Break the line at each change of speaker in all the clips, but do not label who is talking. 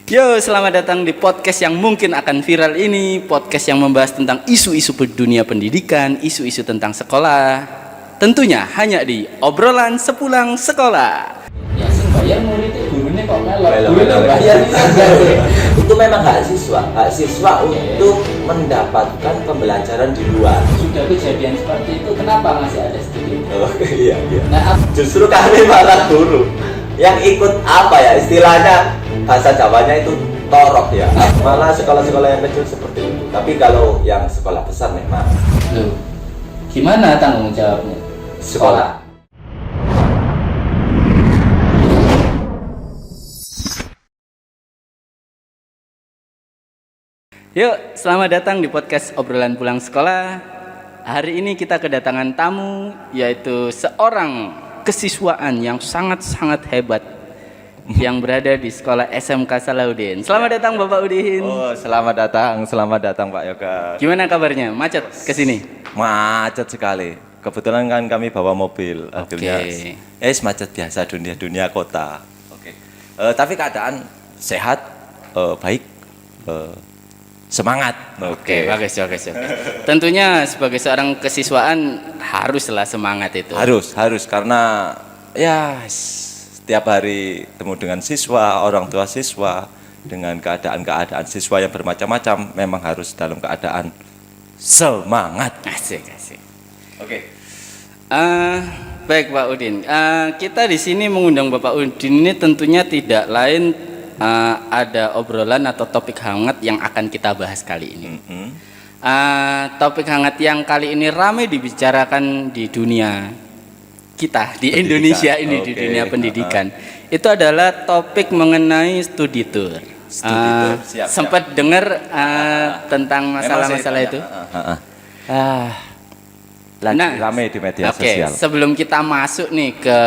Yo, selamat datang di podcast yang mungkin akan viral ini. Podcast yang membahas tentang isu-isu dunia pendidikan, isu-isu tentang sekolah. Tentunya hanya di obrolan sepulang sekolah.
Ya sing bayar muridnya gurunya kok melok.
Gurunya bayar itu memang hak siswa untuk mendapatkan pembelajaran di luar.
Sudah kejadian seperti itu, kenapa masih ada studi?
Oh iya.
Nah,
Justru kami malah guru yang ikut apa ya istilahnya bahasa Jawanya itu torok ya. Malah sekolah-sekolah yang kecil seperti itu. Tapi kalau yang sekolah besar memang
loh, gimana tanggung jawabnya?
sekolah.
Yuk, selamat datang di podcast obrolan pulang sekolah. Hari ini kita kedatangan tamu, yaitu seorang kesiswaan yang sangat-sangat hebat yang berada di sekolah SMK Salahuddin. Selamat datang Bapak Udin.
Oh, selamat datang Pak Yoga.
Gimana kabarnya? Macet ke sini?
Macet sekali. Kebetulan kan kami bawa mobil. Akhirnya
Oke.
macet biasa dunia kota. Oke. Tapi keadaan sehat, baik, semangat.
Oke, bagus. Tentunya sebagai seorang kesiswaan haruslah semangat itu.
Harus karena ya setiap hari temu dengan siswa, orang tua siswa, dengan keadaan siswa yang bermacam-macam, memang harus dalam keadaan semangat.
Asik.
Oke.
Baik Pak Udin, kita di sini mengundang Bapak Udin ini tentunya tidak lain ada obrolan atau topik hangat yang akan kita bahas kali ini. Topik hangat yang kali ini ramai dibicarakan di dunia kita, di Indonesia ini, di dunia pendidikan. Itu adalah topik mengenai studi tour.
Siap.
Sempat dengar tentang masalah-masalah itu?
Lagi
Nah,
ramai di media
Oke,
sosial.
sebelum kita masuk nih ke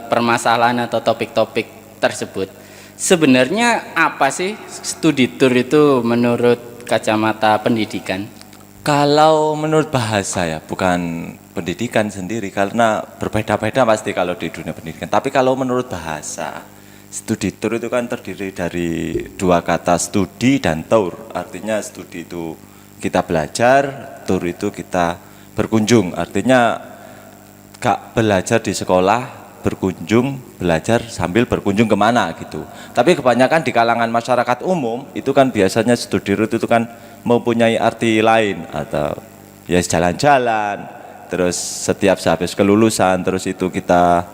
permasalahan atau topik-topik tersebut, sebenarnya apa sih studi tour itu menurut kacamata pendidikan?
Kalau menurut bahasa ya, bukan pendidikan sendiri, karena berbeda-beda pasti kalau di dunia pendidikan. Tapi kalau menurut bahasa, studi tour itu kan terdiri dari dua kata studi dan tour. Artinya studi itu kita belajar, tour itu kita berkunjung. Artinya gak belajar di sekolah, berkunjung, belajar sambil berkunjung kemana gitu. Tapi kebanyakan di kalangan masyarakat umum itu kan biasanya studi tour itu kan mempunyai arti lain, atau ya jalan-jalan, terus setiap sehabis kelulusan terus itu kita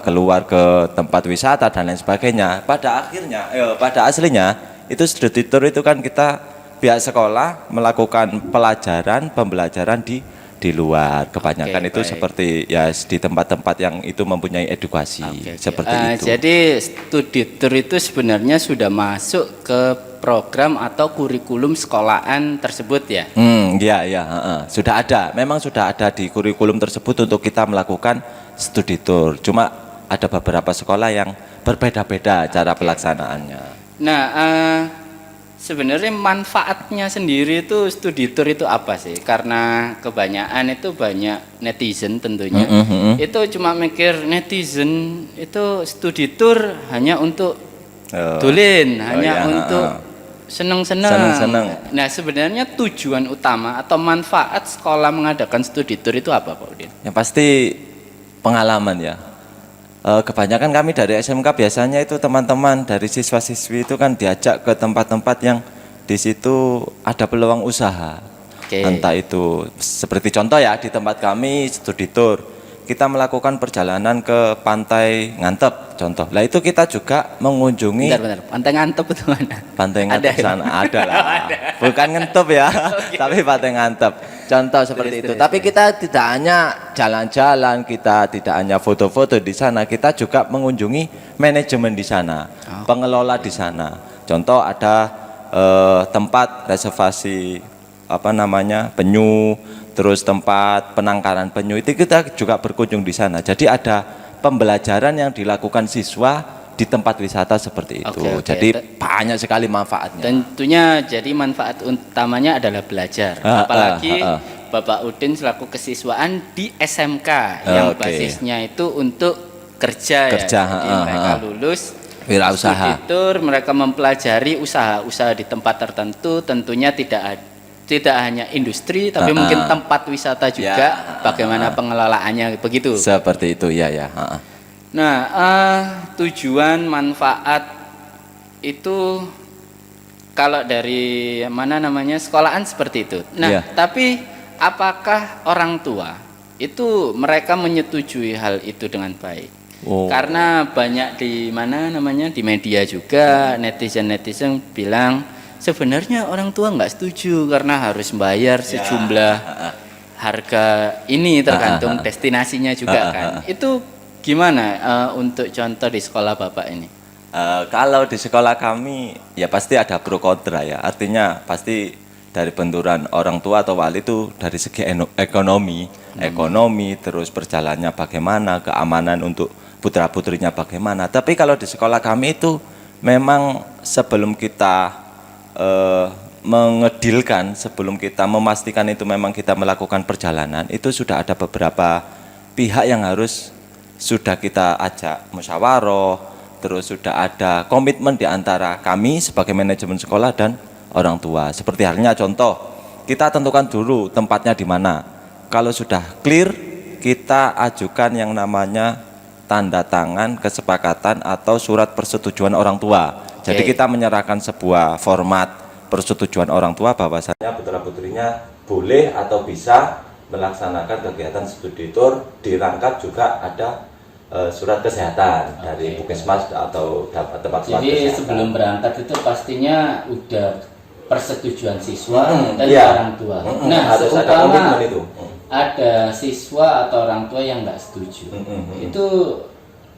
keluar ke tempat wisata dan lain sebagainya. Pada aslinya itu studi tour itu kan kita pihak sekolah melakukan pembelajaran di luar. Kebanyakan
Oke,
itu
baik.
seperti ya di tempat-tempat yang itu mempunyai edukasi. Seperti itu.
Jadi studi tour itu sebenarnya sudah masuk ke program atau kurikulum sekolahan tersebut ya?
Sudah ada. Memang sudah ada di kurikulum tersebut untuk kita melakukan studi tour. Cuma ada beberapa sekolah yang berbeda-beda cara pelaksanaannya.
Nah, sebenarnya manfaatnya sendiri itu studi tour itu apa sih? Karena kebanyakan itu banyak netizen tentunya. Itu cuma mikir netizen itu studi tour hanya untuk untuk seneng-seneng. Nah, sebenarnya tujuan utama atau manfaat sekolah mengadakan studi tour itu apa, Pak Udin?
Yang pasti pengalaman ya. Kebanyakan kami dari SMK biasanya itu teman-teman dari siswa-siswi itu kan diajak ke tempat-tempat yang di situ ada peluang usaha.
Oke.
Entah itu seperti contoh ya, di tempat kami studi tour kita melakukan perjalanan ke Pantai Ngantep contoh. Lah itu kita juga mengunjungi
Bentar. Pantai Ngantep itu mana?
Pantai Ngantep
Ada.
sana ada lah. Bukan Ngentep ya, tapi Pantai Ngantep. Contoh seperti itu. Tapi kita tidak hanya jalan-jalan, kita tidak hanya foto-foto di sana, kita juga mengunjungi manajemen di sana, pengelola di sana. Contoh ada tempat reservasi penyu, terus tempat penangkaran penyu, itu kita juga berkunjung di sana. Jadi ada pembelajaran yang dilakukan siswa di tempat wisata seperti itu.
Oke.
Jadi banyak sekali manfaatnya.
Tentunya jadi manfaat utamanya adalah belajar. Apalagi Bapak Udin selaku kesiswaan di SMK yang basisnya itu untuk kerja ya. Jadi mereka lulus
Wirausaha.
Studi tour mereka mempelajari usaha-usaha di tempat tertentu, tentunya tidak hanya industri tapi mungkin tempat wisata juga, bagaimana pengelolaannya begitu.
Seperti itu ya ya.
Nah, tujuan manfaat itu kalau dari mana namanya sekolahan seperti itu. Nah,
Iya.
tapi apakah orang tua itu mereka menyetujui hal itu dengan baik?
Oh.
Karena banyak di mana namanya di media juga netizen bilang sebenarnya orang tua nggak setuju karena harus bayar sejumlah harga ini, tergantung destinasinya juga kan. Itu gimana untuk contoh di sekolah Bapak ini?
Kalau di sekolah kami ya pasti ada pro kontra ya. Artinya pasti dari benturan orang tua atau wali itu dari segi ekonomi, terus perjalannya bagaimana, keamanan untuk putra-putrinya bagaimana. Tapi kalau di sekolah kami itu memang sebelum kita mengedilkan, sebelum kita memastikan itu memang kita melakukan perjalanan, itu sudah ada beberapa pihak yang harus sudah kita ajak musyawarah, terus sudah ada komitmen di antara kami sebagai manajemen sekolah dan orang tua. Seperti halnya contoh, kita tentukan dulu tempatnya di mana. Kalau sudah clear, kita ajukan yang namanya tanda tangan kesepakatan atau surat persetujuan orang tua. Jadi kita menyerahkan sebuah format persetujuan orang tua bahwasanya putra-putrinya boleh atau bisa melaksanakan kegiatan studi tour, dirangkap juga ada surat kesehatan dari Puskesmas atau tempat
Jadi
kesehatan.
sebelum berangkat itu pastinya udah persetujuan siswa dan
iya.
orang tua.
Nah, harus ada komitmen itu.
Ada siswa atau orang tua yang nggak setuju, itu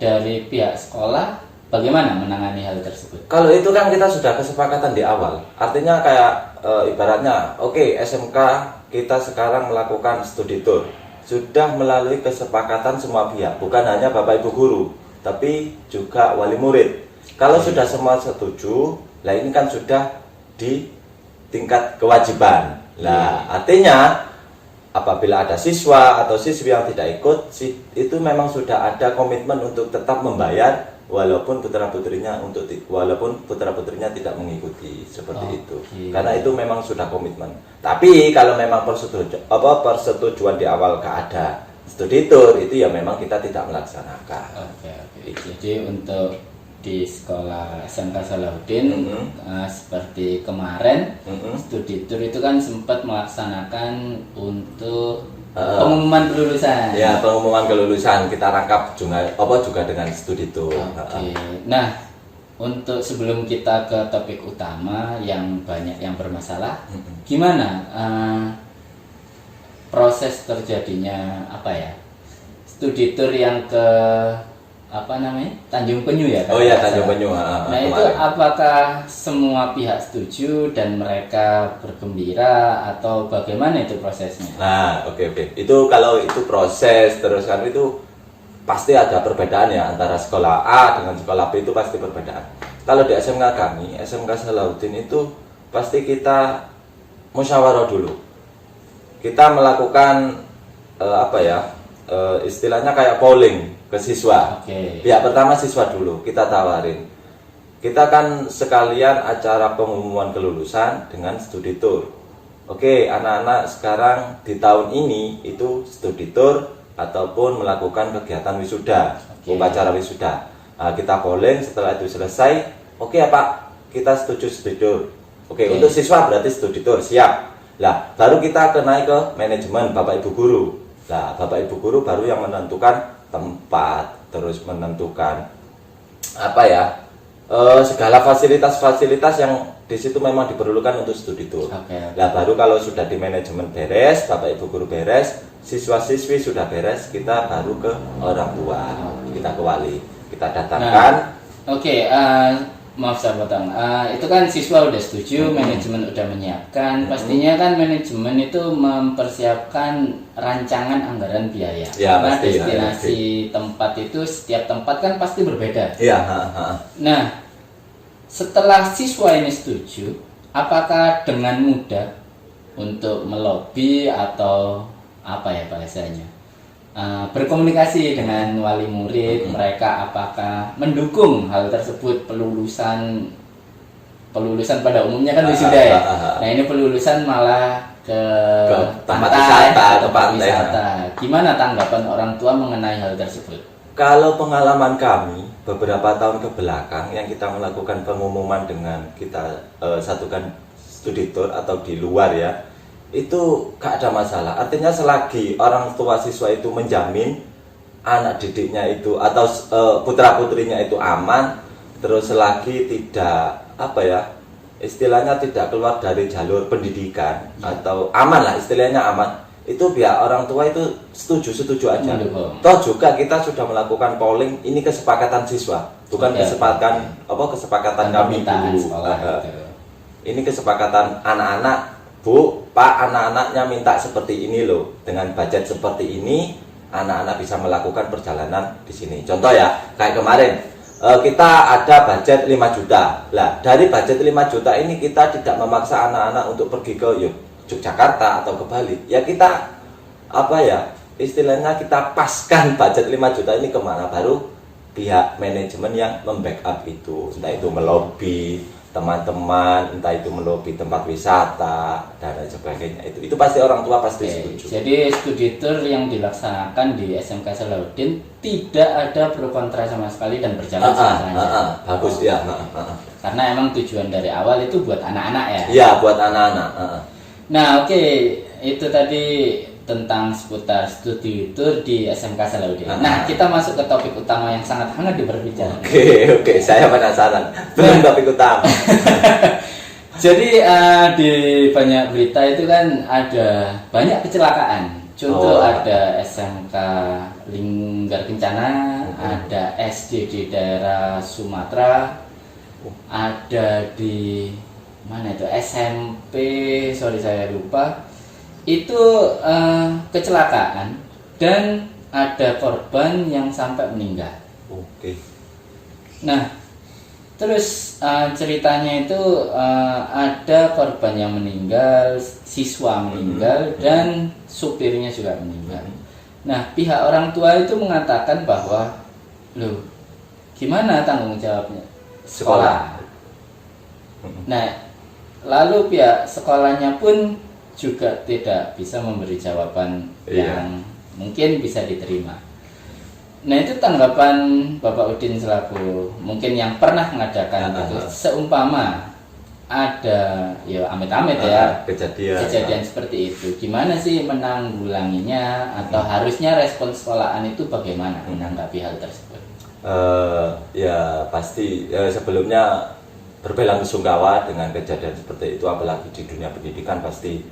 dari pihak sekolah bagaimana menangani hal tersebut?
Kalau itu kan kita sudah kesepakatan di awal. Artinya kayak ibaratnya, oke, SMK kita sekarang melakukan studi tour. Sudah melalui kesepakatan semua pihak, bukan hanya Bapak Ibu guru, tapi juga wali murid. Kalau sudah semua setuju, lah ini kan sudah di tingkat kewajiban. Lah, artinya apabila ada siswa atau siswi yang tidak ikut, itu memang sudah ada komitmen untuk tetap membayar walaupun putra-putrinya tidak mengikuti seperti itu. Karena itu memang sudah komitmen. Tapi kalau memang persetujuan di awal gak ada studi tour, itu ya memang kita tidak melaksanakan.
Oke. Jadi untuk di sekolah SMK Salahuddin seperti kemarin studi tour itu kan sempat melaksanakan untuk pengumuman kelulusan.
Ya, pengumuman kelulusan kita rangkap juga dengan studi tour.
Oke. Nah, untuk sebelum kita ke topik utama yang banyak yang bermasalah, gimana proses terjadinya studi tour yang ke Tanjung Penyu ya?
Oh iya, Tanjung Penyu.
Nah itu apakah semua pihak setuju dan mereka bergembira atau bagaimana itu prosesnya?
Nah, oke. Itu kalau itu proses terus kan itu pasti ada perbedaan ya antara sekolah A dengan sekolah B, itu pasti perbedaan. Kalau di SMK kami, SMK Salahuddin itu pasti kita musyawarah dulu. Kita melakukan istilahnya kayak polling ke siswa. Pihak pertama siswa dulu kita tawarin. Kita kan sekalian acara pengumuman kelulusan dengan studi tour. Oke, anak-anak sekarang di tahun ini itu studi tour ataupun melakukan kegiatan wisuda, upacara wisuda. Nah, kita polling, setelah itu selesai, oke ya Pak, kita setuju studi tour. Oke, untuk siswa berarti studi tour, siap. Lah, baru kita naik ke manajemen Bapak Ibu guru. Nah, Bapak Ibu guru baru yang menentukan tempat, terus menentukan segala fasilitas-fasilitas yang di situ memang diperlukan untuk studi tour. Nah, baru kalau sudah di manajemen beres, Bapak Ibu guru beres, siswa-siswi sudah beres, kita baru ke orang tua, kita ke wali, kita datangkan.
Maaf saya potong. Itu kan siswa udah setuju, manajemen udah menyiapkan. Pastinya kan manajemen itu mempersiapkan rancangan anggaran biaya.
Ya,
karena
pasti,
destinasi tempat itu setiap tempat kan pasti berbeda.
Iya.
Nah, setelah siswa ini setuju, apakah dengan mudah untuk melobi atau bahasanya?
berkomunikasi dengan wali murid, mereka apakah mendukung hal tersebut, pelulusan pada umumnya kan wisuda ya. Nah ini pelulusan malah ke
tempat
pantai,
wisata,
ke
ke
tempat
pantai.
wisata. Gimana tanggapan orang tua mengenai hal tersebut?
Kalau pengalaman kami beberapa tahun ke belakang yang kita melakukan pengumuman dengan kita satukan studi tour atau di luar ya, itu gak ada masalah. Artinya selagi orang tua siswa itu menjamin anak didiknya itu atau putra putrinya itu aman, terus selagi tidak apa ya, istilahnya tidak keluar dari jalur pendidikan atau aman lah, istilahnya aman, itu biar orang tua itu setuju aja. Toh juga kita sudah melakukan polling, ini kesepakatan siswa, bukan kesepakatan kami dulu. Ini kesepakatan anak-anak, Bu, Pak, anak-anaknya minta seperti ini loh, dengan budget seperti ini anak-anak bisa melakukan perjalanan di sini. Contoh ya, kayak kemarin kita ada budget 5 juta. Lah, dari budget 5 juta ini kita tidak memaksa anak-anak untuk pergi ke Yogyakarta atau ke Bali. Ya kita istilahnya kita paskan budget 5 juta ini kemana, baru pihak manajemen yang membackup itu, entah itu melobi teman-teman, entah itu melobi tempat wisata dan lain sebagainya. Itu pasti orang tua pasti setuju.
Jadi studi tour yang dilaksanakan di SMK Salahuddin tidak ada pro kontra sama sekali dan berjalan lancar.
Bagus ya.
Karena emang tujuan dari awal itu buat anak-anak ya.
Iya, buat anak-anak.
Nah, oke, itu tadi tentang seputar studi tour di SMK Salahuddin. Nah, kita masuk ke topik utama yang sangat hangat diperbincangkan.
Oke, saya penasaran. Belum topik utama.
Jadi di banyak berita itu kan ada banyak kecelakaan. Contoh ada SMK Linggar Kencana, ada SD di daerah Sumatera, ada di mana itu SMP, sorry saya lupa. Itu kecelakaan dan ada korban yang sampai meninggal.
Oke.
Nah, terus ceritanya itu ada korban yang meninggal, siswa meninggal, dan supirnya juga meninggal. Nah, pihak orang tua itu mengatakan bahwa, loh, gimana tanggung jawabnya? Sekolah. Nah, lalu pihak sekolahnya pun juga tidak bisa memberi jawaban yang mungkin bisa diterima. Nah, itu tanggapan Bapak Udin selaku mungkin yang pernah mengadakan itu, seumpama ada ya amit-amit ya kejadian seperti itu, gimana sih menanggulanginya, atau harusnya respon sekolahan itu bagaimana menanggapi hal tersebut?
Ya pasti sebelumnya berbelasungkawa dengan kejadian seperti itu, apalagi di dunia pendidikan pasti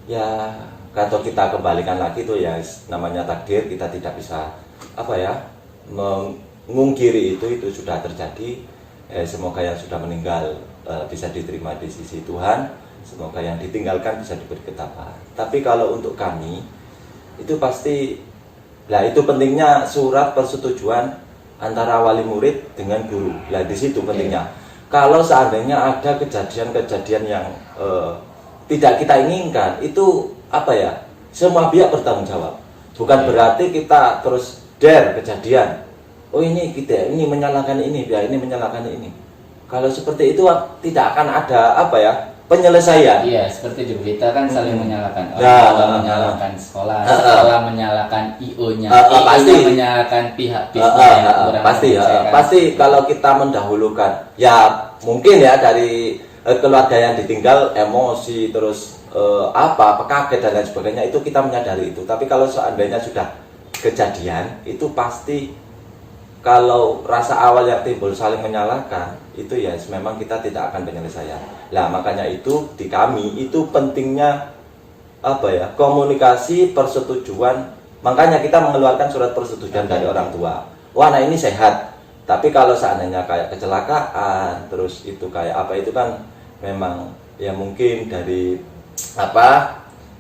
ya, kalau kita kembalikan lagi itu ya namanya takdir, kita tidak bisa mengungkiri itu sudah terjadi. Semoga yang sudah meninggal bisa diterima di sisi Tuhan, semoga yang ditinggalkan bisa diberi ketabahan. Tapi kalau untuk kami itu pasti, lah itu pentingnya surat persetujuan antara wali murid dengan guru. Lah di situ pentingnya. Kalau seandainya ada kejadian-kejadian yang tidak kita inginkan, itu semua pihak bertanggung jawab. Bukan berarti kita terus kejadian, oh ini menyalahkan ini, ya ini menyalahkan ini. Kalau seperti itu tidak akan ada penyelesaian.
Iya, seperti di berita kan saling menyalahkan. Orang menyalahkan sekolah, sekolah menyalahkan IO-nya,
pasti
menyalahkan pihak bisnisnya.
Pasti kalau kita mendahulukan, ya mungkin ya dari keluarga yang ditinggal emosi terus kaget dan lain sebagainya, itu kita menyadari itu. Tapi kalau seandainya sudah kejadian, itu pasti kalau rasa awal yang timbul saling menyalahkan, itu ya memang kita tidak akan penyelesaian. Lah makanya itu di kami itu pentingnya komunikasi persetujuan. Makanya kita mengeluarkan surat persetujuan dari orang tua. Wah, nah ini sehat. Tapi kalau seandainya kayak kecelakaan, terus itu kayak itu kan memang ya mungkin dari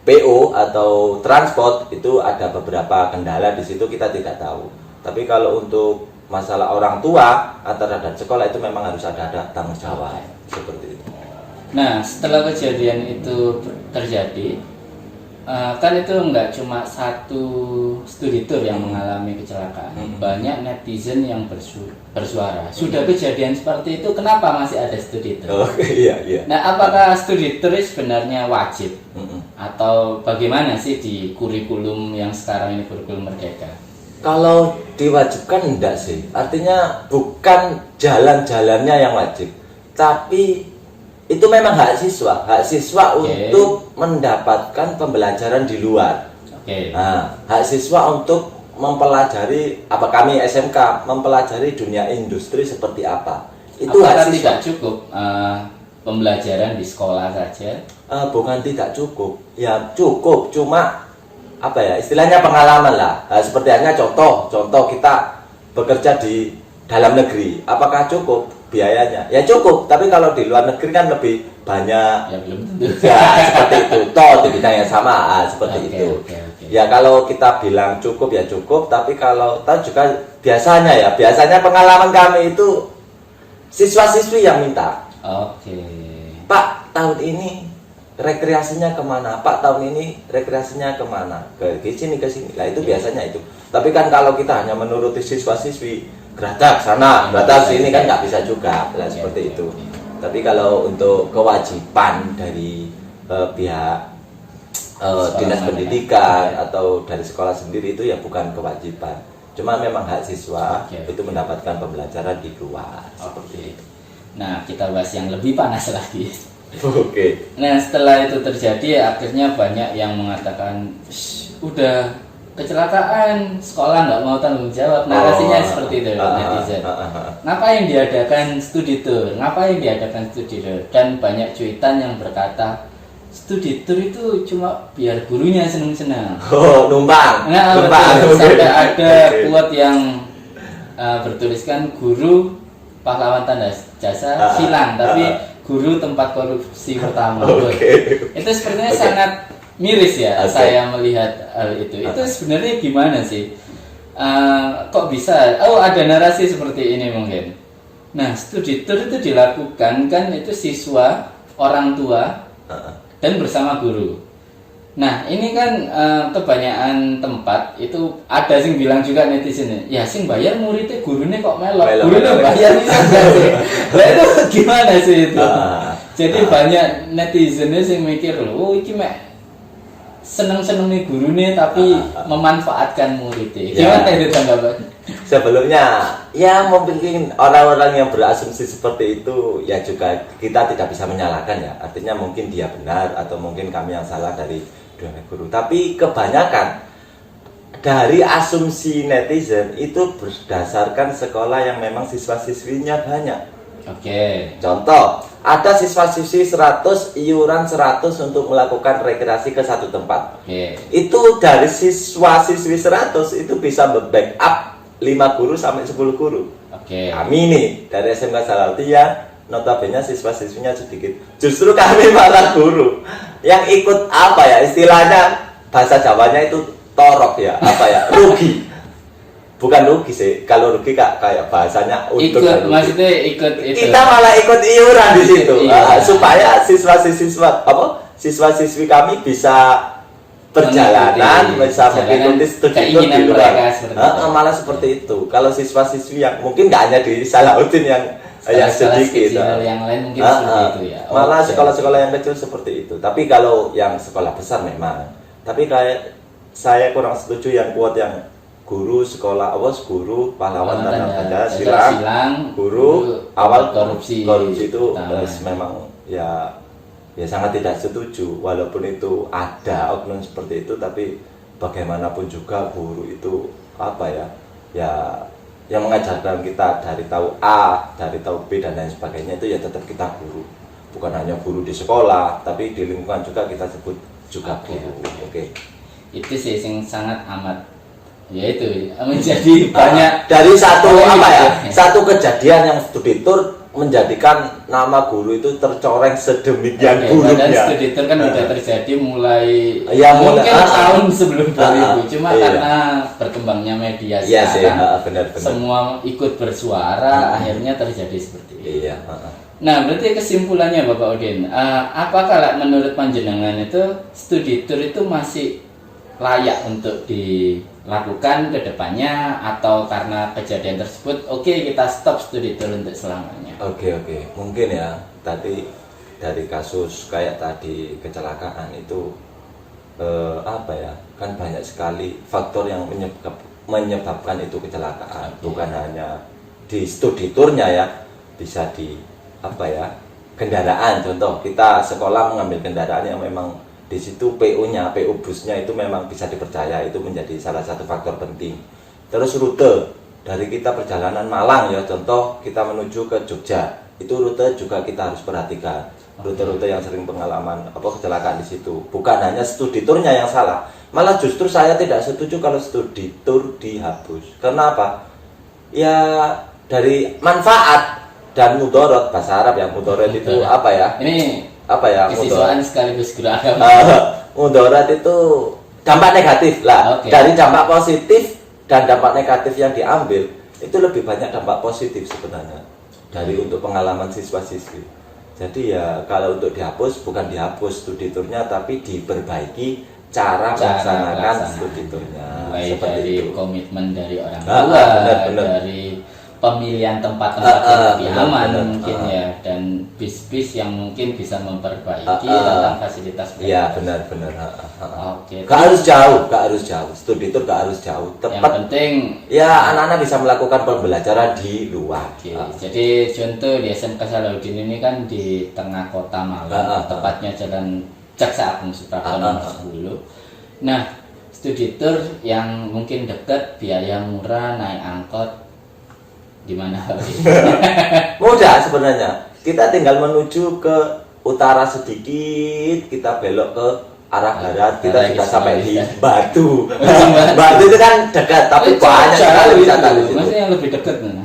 PO atau transport itu ada beberapa kendala di situ, kita tidak tahu. Tapi kalau untuk masalah orang tua terhadap sekolah itu memang harus ada tanggung jawab seperti itu.
Nah, setelah kejadian itu terjadi, kan itu nggak cuma satu studi tour yang mengalami kecelakaan, banyak netizen yang bersuara. Sudah kejadian seperti itu, kenapa masih ada studi tour?
Oh, iya.
Nah, apakah studi tour sebenarnya wajib atau bagaimana sih di kurikulum yang sekarang ini, kurikulum Merdeka?
Kalau diwajibkan enggak sih, artinya bukan jalan-jalannya yang wajib, tapi itu memang hak siswa untuk mendapatkan pembelajaran di luar. Nah, hak siswa untuk mempelajari kami SMK mempelajari dunia industri seperti apa. Itu
apakah
hak siswa.
tidak cukup pembelajaran di sekolah saja?
Bukan tidak cukup, ya cukup, cuma istilahnya pengalaman lah. Seperti halnya contoh kita bekerja di dalam negeri, apakah cukup biayanya? Ya cukup, tapi kalau di luar negeri kan lebih banyak.
Ya belum tentu.
Ya seperti itu, di bidang yang sama, seperti itu. Ya kalau kita bilang cukup ya cukup, tapi kalau tahu juga biasanya pengalaman kami itu siswa-siswi yang minta. Pak, tahun ini rekreasinya kemana? Pak, tahun ini rekreasinya kemana? Ke sini. Lah itu biasanya itu. Tapi kan kalau kita hanya menuruti siswa-siswi, geratak sana, geratak sini kan nggak bisa juga. Lah seperti itu. Tapi kalau untuk kewajiban dari pihak dinas pendidikan atau dari sekolah sendiri itu ya bukan kewajiban. Cuma memang hak siswa itu mendapatkan pembelajaran di luar.
Nah, kita bahas yang lebih panas lagi.
Nah,
setelah itu terjadi, akhirnya banyak yang mengatakan, udah kecelakaan, sekolah nggak mau tanggung jawab. Narasinya seperti itu, netizen. Ngapain diadakan studi tour? Dan banyak cuitan yang berkata, studi tour itu cuma biar gurunya seneng-seneng.
Numpang.
Sampai ada quote yang bertuliskan guru pahlawan tanda jasa hilang, tapi guru tempat korupsi pertama. Itu sepertinya sangat miris ya. Saya melihat hal itu. Itu sebenarnya gimana sih? Kok bisa? Ada narasi seperti ini mungkin. Nah, studi tour itu dilakukan kan itu siswa, orang tua, dan bersama guru. Nah, ini kan kebanyakan tempat itu ada sing bilang juga netizen, ya sing bayar muridnya gurunya kok melok. Gurunya bayar ini enggak sih. Lah itu gimana sih itu? Jadi banyak netizennya sing mikir loh, iki mek seneng-seneng nih gurunya tapi memanfaatkan muridnya. Gimana itu tanggapan?
Sebelumnya ya mungkin orang-orang yang berasumsi seperti itu ya juga kita tidak bisa menyalahkan ya. Artinya mungkin dia benar atau mungkin kami yang salah dari dunia guru. Tapi kebanyakan dari asumsi netizen itu berdasarkan sekolah yang memang siswa-siswinya banyak. Contoh, ada siswa-siswi 100, iuran 100 untuk melakukan rekreasi ke satu tempat. Itu dari siswa-siswi 100 itu bisa backup 5 guru sampai 10 guru. Kami nih dari SMK Salatia, notabene siswa-siswinya sedikit. Justru kami para guru yang ikut istilahnya bahasa Jawanya itu torok ya, rugi. Bukan rugi sih, kalau rugi kayak bahasanya untuk
maksudnya ikut itu.
Kita malah ikut iuran di situ, supaya siswa-siswi kami bisa perjalanan, bisa mengikuti studi tour di luar. Malah seperti itu. Kalau siswa-siswi yang mungkin nggak hanya di Salahuddin yang sedikit,
yang lain mungkin seperti itu ya.
Malah sekolah-sekolah yang kecil seperti itu. Tapi kalau yang sekolah besar memang. Tapi kayak saya kurang setuju yang kuat yang guru sekolah guru pahlawan tanda silang, guru awal korupsi itu memang ya sangat tidak setuju. Walaupun itu ada oknum seperti itu, tapi bagaimanapun juga guru itu yang mengajarkan kita dari tahu A, dari tahu B dan lain sebagainya itu ya tetap kita guru. Bukan hanya guru di sekolah, tapi di lingkungan juga kita sebut juga guru.
Itu sih yang sangat amat yaitu menjadi banyak
dari satu kejadian yang studi tour menjadikan nama guru itu tercoreng sedemikian buruknya.
Dan studi tour kan sudah terjadi mulai mungkin tahun sebelum 2000, cuma karena berkembangnya media sekarang, benar. Semua ikut bersuara, akhirnya terjadi seperti itu. Nah, berarti kesimpulannya Bapak Udin, apakah menurut panjenengan itu studi tour itu masih layak untuk dilakukan ke depannya, atau karena kejadian tersebut oke, kita stop studi tour untuk selamanya?
Oke, mungkin ya tadi dari kasus kayak tadi kecelakaan itu apa ya, kan banyak sekali faktor yang menyebabkan itu kecelakaan. Bukan hanya di studi tournya ya, bisa di apa ya, kendaraan. Contoh kita sekolah mengambil kendaraan yang memang di situ PU busnya itu memang bisa dipercaya, itu menjadi salah satu faktor penting. Terus rute dari kita perjalanan Malang ya, contoh kita menuju ke Jogja, itu rute juga kita harus perhatikan. Rute-rute yang sering pengalaman kecelakaan di situ. Bukan hanya studi tournya yang salah, malah justru saya tidak setuju kalau studi tour dihapus. Karena apa? Ya dari manfaat dan mudorot, bahasa Arab yang mudorot itu apa ya?
Ini
apa ya?
kesiswaan sekaligus guru agama.
Mudorot itu dampak negatif lah. Dari dampak positif dan dampak negatif yang diambil itu lebih banyak dampak positif sebenarnya dari untuk pengalaman siswa-siswi. Jadi ya kalau untuk dihapus, bukan dihapus studi tournya, tapi diperbaiki cara melaksanakan studi tournya.
Baik dari
itu.
Komitmen dari orang tua, dari pemilihan tempat-tempat yang lebih aman mungkin ya, dan bis-bis yang mungkin bisa memperbaiki tentang fasilitas.
Iya benar.
Oke.
Gak harus jauh. Studi tour gak harus jauh. Tepat.
Yang penting
ya anak-anak bisa melakukan pembelajaran di luar.
Jadi contoh di SMK Salahuddin ini kan di tengah kota Malang, tepatnya Jalan Jaksa Agung Suprapto nomor 10. Nah, studi tour yang mungkin dekat, biaya murah, naik angkot, di mana?
Mudah sebenarnya. Kita tinggal menuju ke utara sedikit, kita belok ke arah barat, kita sudah sampai di Batu. Batu itu kan dekat, tapi banyak sekali wisata di situ.
Maksudnya yang lebih dekat mana?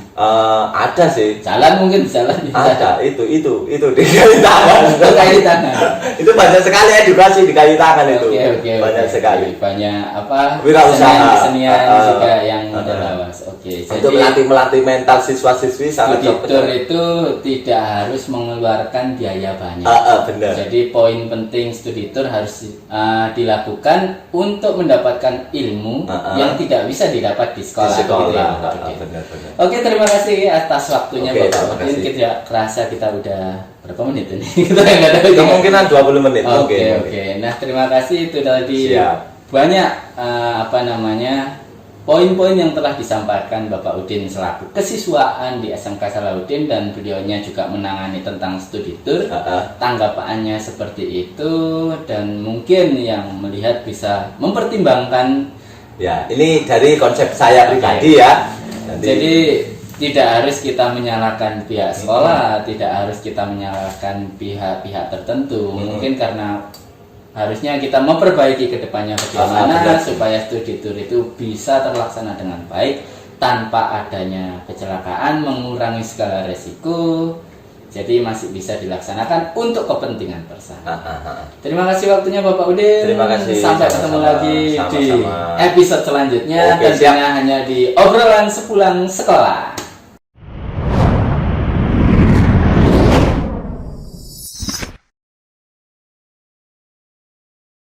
Ada sih.
Jalan mungkin jalan.
Ada, itu di kali tangan.
Kali tangan.
Itu banyak sekali edukasi di kali tangan itu. Banyak sekali.
Banyak apa?
Wirausaha.
Kesenian juga yang lawas. Oke.
Untuk melatih mental siswa-siswi sangat
studi tour itu tidak harus mengeluarkan biaya banyak.
Benar.
Jadi poin penting studi tour harus dilakukan untuk mendapatkan ilmu yang tidak bisa didapat di sekolah.
Benar.
Oke, terima kasih atas waktunya Bapak Udin. Tidak kerasa kita udah berapa menit ini? Kita nggak tahu.
Kemungkinan 20 menit.
Oke. Nah, terima kasih itu tadi. Banyak poin-poin yang telah disampaikan Bapak Udin selaku kesiswaan di SMK Salahuddin, dan beliaunya juga menangani tentang studi tour. Tanggapannya seperti itu, dan mungkin yang melihat bisa mempertimbangkan.
Ya, ini dari konsep saya pribadi ya.
Jadi tidak harus kita menyalahkan pihak sekolah, tidak harus kita menyalahkan pihak-pihak tertentu. Mungkin karena harusnya kita memperbaiki ke depannya bagaimana supaya studi tour itu bisa terlaksana dengan baik tanpa adanya kecelakaan, mengurangi segala resiko. Jadi masih bisa dilaksanakan untuk kepentingan bersama. Terima kasih waktunya Bapak Udin.
Terima kasih.
Sampai ketemu lagi di episode selanjutnya. Tentunya hanya di obrolan sepulang sekolah.